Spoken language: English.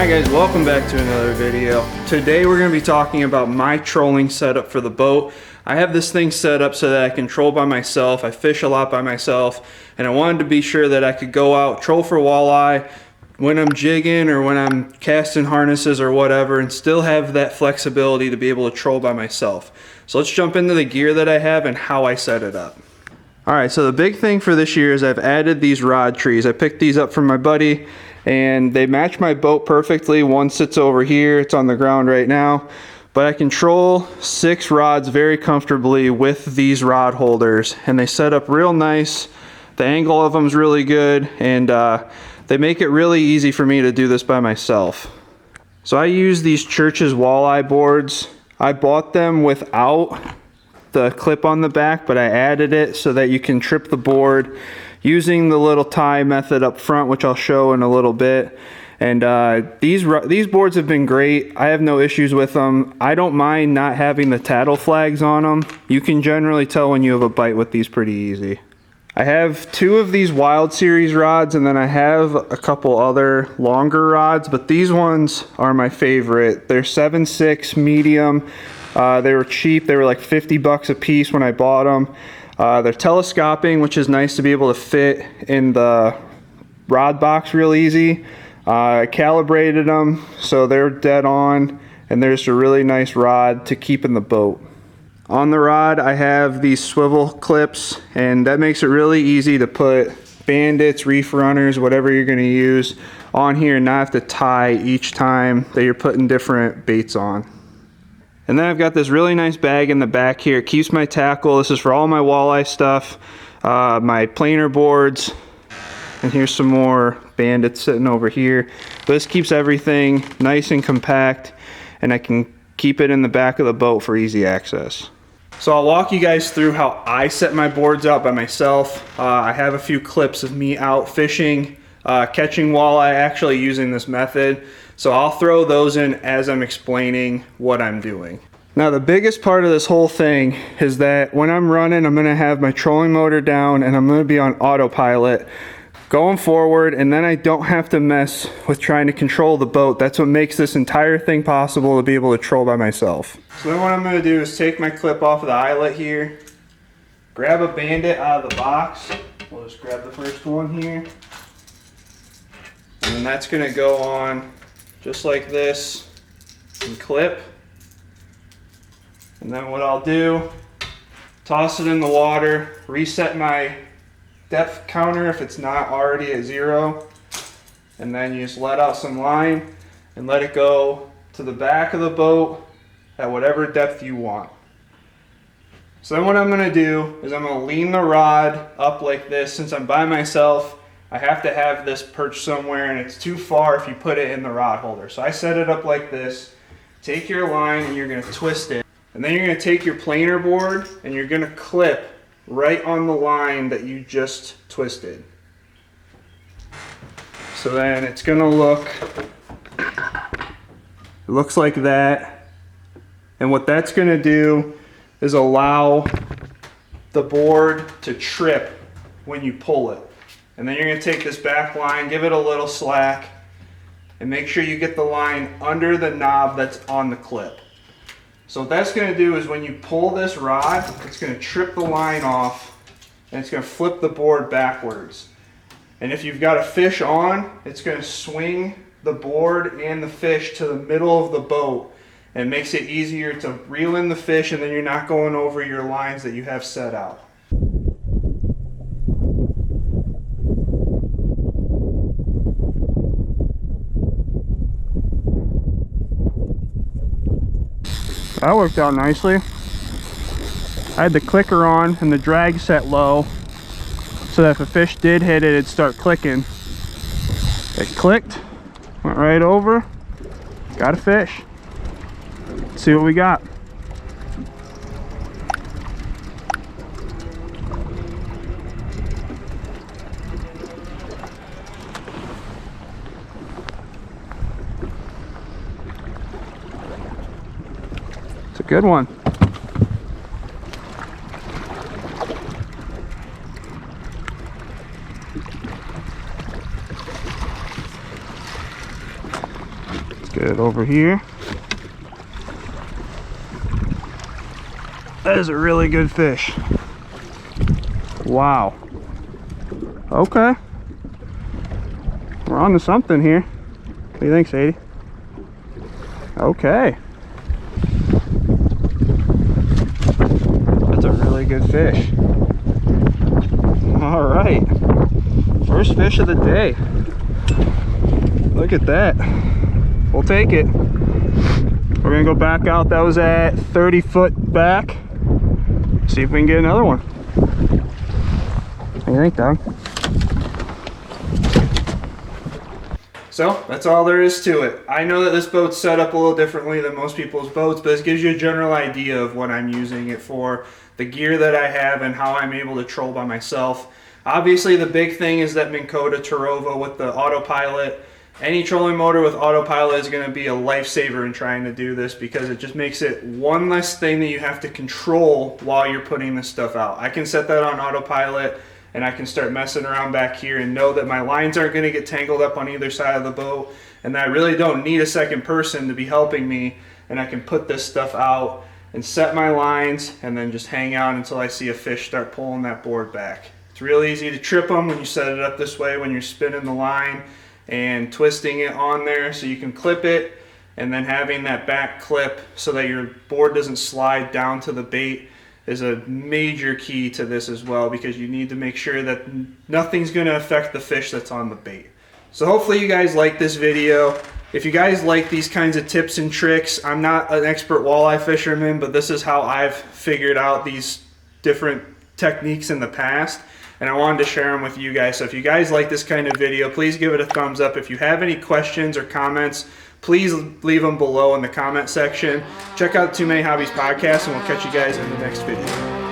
Hi guys, welcome back to another video. Today we're going to be talking about my trolling setup for the boat. I have this thing set up so that I can troll by myself. I fish a lot by myself, and I wanted to be sure that I could go out, troll for walleye when I'm jigging or when I'm casting harnesses or whatever, and still have that flexibility to be able to troll by myself. So let's jump into the gear that I have and how I set it up. Alright, so the big thing for this year is I've added these rod trees. I picked these up from my buddy, and they match my boat perfectly. One sits over here, it's on the ground right now, but I control 6 rods very comfortably with these rod holders, and they set up real nice. The angle of them is really good, and they make it really easy for me to do this by myself. So I use these Church's walleye boards. I bought them without the clip on the back, but I added it so that you can trip the board using the little tie method up front, which I'll show in a little bit. And these boards have been great. I have no issues with them. I don't mind not having the tattle flags on them. You can generally tell when you have a bite with these pretty easy. I have 2 of these Wild Series rods, and then I have a couple other longer rods, but these ones are my favorite. They're 7.6 medium. They were cheap. They were like 50 bucks a piece when I bought them. They're telescoping, which is nice to be able to fit in the rod box real easy. I calibrated them so they're dead on, and they're just a really nice rod to keep in the boat. On the rod I have these swivel clips, and that makes it really easy to put bandits, reef runners, whatever you're going to use on here and not have to tie each time that you're putting different baits on. And then I've got this really nice bag in the back here. It keeps my tackle. This is for all my walleye stuff, my planer boards, and here's some more bandits sitting over here. But this keeps everything nice and compact, and I can keep it in the back of the boat for easy access. So I'll walk you guys through how I set my boards out by myself. I have a few clips of me out fishing, catching walleye, actually using this method. So I'll throw those in as I'm explaining what I'm doing. Now the biggest part of this whole thing is that when I'm running, I'm gonna have my trolling motor down and I'm gonna be on autopilot going forward, and then I don't have to mess with trying to control the boat. That's what makes this entire thing possible to be able to troll by myself. So then what I'm gonna do is take my clip off of the eyelet here, grab a bandit out of the box. We'll just grab the first one here. And then that's gonna go on just like this and clip. And then what I'll do, toss it in the water, reset my depth counter if it's not already at 0, and then you just let out some line and let it go to the back of the boat at whatever depth you want. So then what I'm going to do is I'm going to lean the rod up like this. Since I'm by myself, I have to have this perched somewhere, and it's too far if you put it in the rod holder. So I set it up like this. Take your line and you're going to twist it, and then you're going to take your planer board and you're going to clip right on the line that you just twisted. So then it's going to look, it looks like that. And what that's going to do is allow the board to trip when you pull it. And then you're going to take this back line, give it a little slack, and make sure you get the line under the knob that's on the clip. So what that's going to do is when you pull this rod, it's going to trip the line off, and it's going to flip the board backwards. And if you've got a fish on, it's going to swing the board and the fish to the middle of the boat, and it makes it easier to reel in the fish, and then you're not going over your lines that you have set out. That worked out nicely. I had the clicker on and the drag set low so that if a fish did hit it, it'd start clicking. It clicked, went right over, got a fish. Let's see what we got. It's a good one. Get it over here. That is a really good fish. Wow. Okay. We're on to something here. What do you think, Sadie? Okay. That's a really good fish. All right. First fish of the day. Look at that. We'll take it. We're gonna go back out. That was at 30 foot back. See if we can get another one. What do you think, Doug? So that's all there is to it. I know that this boat's set up a little differently than most people's boats, but this gives you a general idea of what I'm using it for, the gear that I have, and how I'm able to troll by myself. Obviously, the big thing is that Minn Kota Terrova with the autopilot. Any trolling motor with autopilot is going to be a lifesaver in trying to do this, because it just makes it one less thing that you have to control while you're putting this stuff out. I can set that on autopilot, and I can start messing around back here and know that my lines aren't going to get tangled up on either side of the boat, and that I really don't need a second person to be helping me, and I can put this stuff out and set my lines and then just hang out until I see a fish start pulling that board back. It's real easy to trip them when you set it up this way, when you're spinning the line and twisting it on there so you can clip it, and then having that back clip so that your board doesn't slide down to the bait is a major key to this as well, because you need to make sure that nothing's going to affect the fish that's on the bait. So hopefully you guys like this video. If you guys like these kinds of tips and tricks, I'm not an expert walleye fisherman, but this is how I've figured out these different techniques in the past, and I wanted to share them with you guys. So if you guys like this kind of video, please give it a thumbs up. If you have any questions or comments, please leave them below in the comment section. Check out Too Many Hobbies podcast, and we'll catch you guys in the next video.